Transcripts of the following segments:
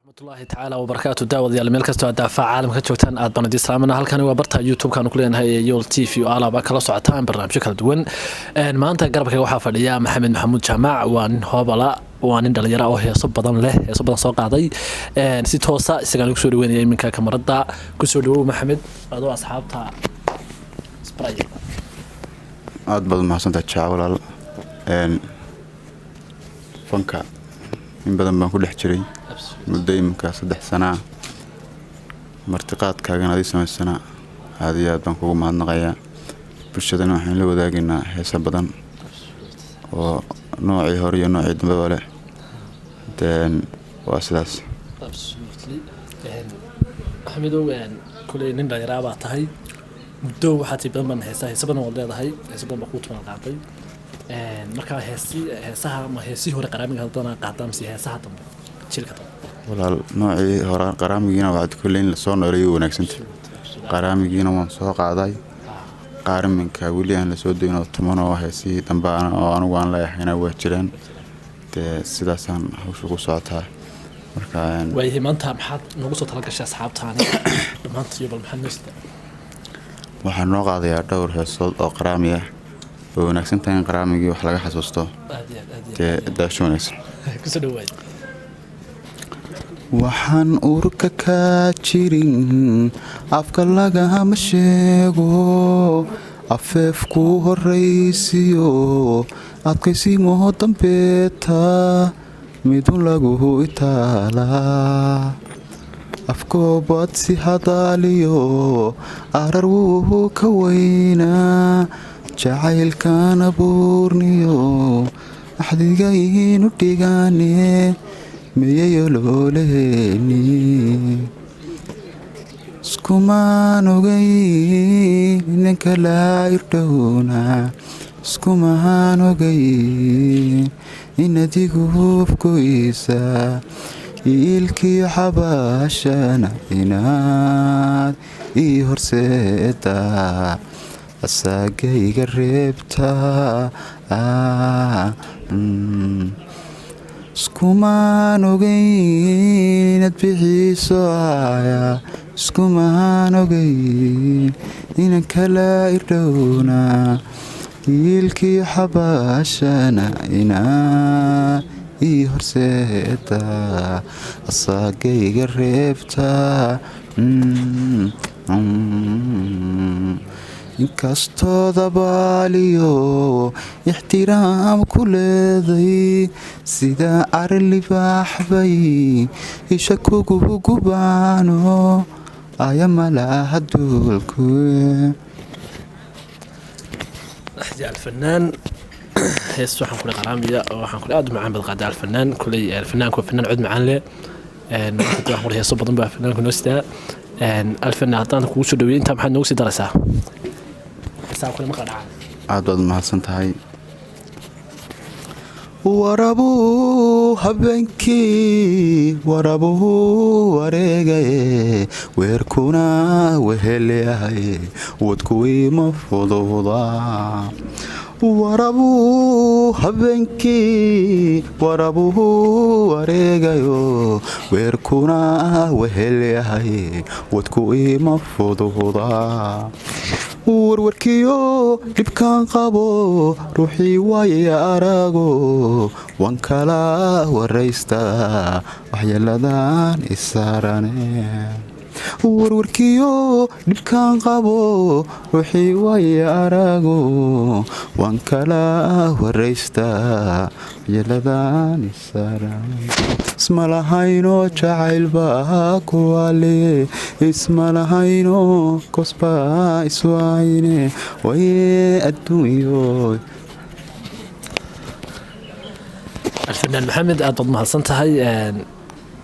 الله تعالى وبركاته داود يا مeel kasto daafac caalamka joogtaan aad baan idin salaamana halkan waa barta YouTube kan ku leenahay Yol TV oo alaaba kala socotaan barnaamijyo kala duwan maanta garabkayga waxa fadhiya Maxamed Maxamuud Jaamac waa nin hoobala waa nin dhalinyaro oo heeso badan leh heeso badan soo qaaday si toosa isaga lagu soo dhaweynayay iminka kamarada ku soo dhawow Maxamed adoo asxaabta spray aad baad mahadsantahay jacwal fanka in badan baan ku dhex jiray muddo imka 3 sano martiqaadkaagan adii samaysana aad iyo aad baan kugu mahadnaqayaa bulshadana waxaan la wadaagaynaa heeso badan oo noocii hore iyo noocii dambe leh waa sidaas Maxamedow kulay nin dhalinyaro baa tahay muddo waxaad badan baan heeso badan oo leedahay heeso badan baa ku tuman qaatay marka heesaha ma heesii hore qaraamiga hadana qaadam si heesaha dambe jirka walaal noocii hore qaraamigiina waxaad kulay in la soo nooleeyo wanaagsantii qaraamigiina waan soo qaaday qaaraminka wali aan la soo deeyno tuman oo heesii dambe oo anigu aan leeyahayna waa jiraan sidaasaan hawsha ku socotaa marka way maanta maxaad nagu soo tala gashay asxaabtaani dhamaantii bal maxaad nasta waxaan noo qaadayaa dhowr heesood oo qaraami ah oo wanaagsan tahay qaraamigii wax laga xasuusto daashoonaysa ku soo dhawaad waxaan urka ka jirin afka laga ma sheego afeefku horeysiyo adkaysiimo dambeeta midun lagu itaala afkoobad si hadaaliyo arar wuu ka weynaa jacaylkan abuurniyo axdigaynu dhigaane meeyo looleeni iskumaan ogay ninka laa irdhowna iskumaan ogay inadigu hufkoysa ilkii xabaashana inaad ii horseeda asaagayga reebta iskumaan ogay inaad bixiiso aya iskumaan ogay inan kala irdhowna ilkii xabaashana inaad ii horseeda asaagayga reebta inkastoo dabaaliyo ixtiraam ku leeday sida arlibaaxbay isha kugu gubaano aya malaha duulku الفنان هيس waxaan ku qaraamiya waxaan ku aad macaan bad qaada الفنان kulay الفنان ku فنان cud macaan leh waxaan ku heeso badan baa فنان ku noostaa الفنان hadaan ku soo dhaweeyay inta maxaad noogu sii daraysaa heesaha kula ma qadacaa aad baad mahadsan tahay warabu habeenkii warabu wareegay weerkuna wehelahay wadkuwii ma fududa warabu habeenkii warabu wareegayo weerkuna wehelahay wadkuwii ma fududa warwarkiyo dhibkaan qabo ruuxii waaya arago waan kala waraysta waxyeeladan isaarane warwarkiyo dhibkaan qabo ruuxii waaya arago waan kala waraysta waxyeeladan isaarane ismalahayno jacaylba kuwale ismalahayno kosba iswaayne waye adduunyo الفنان محمد aad baad mahadsan tahay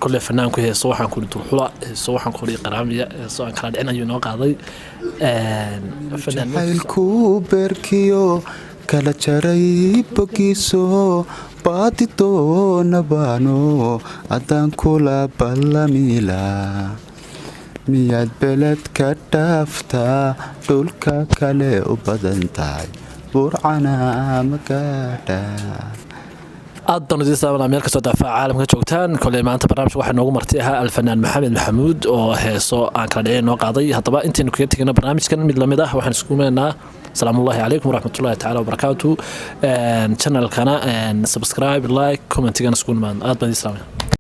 kulay fanaanku heeso waxaan ku dulxula heeso waxaan ku qaraamiya heeso aan kala dhicin ayuu noo qaaday jacaylku berkiyo kala jaray bogiso baadi doonabaano haddaan kula ballamila miyaad beled ka dhaaftaa dhulka kale u badan tahay burcana ma gaadha aad baan idin salaamana meel kastoo daafaca caalamka joogtaan koley maanta barnaamijka waxaa noogu marti ahaa alfanaan maxamed maxamuud oo heeso aan kala dhicin noo qaaday haddaba intaynu kaga tegina barnaamijkan mid lamid ah waxaan isku meenaa السلام الله عليكم ورحمة الله تعالى وبركاته channel كنا subscribe like comment كنا سكون مان آد بدي سلام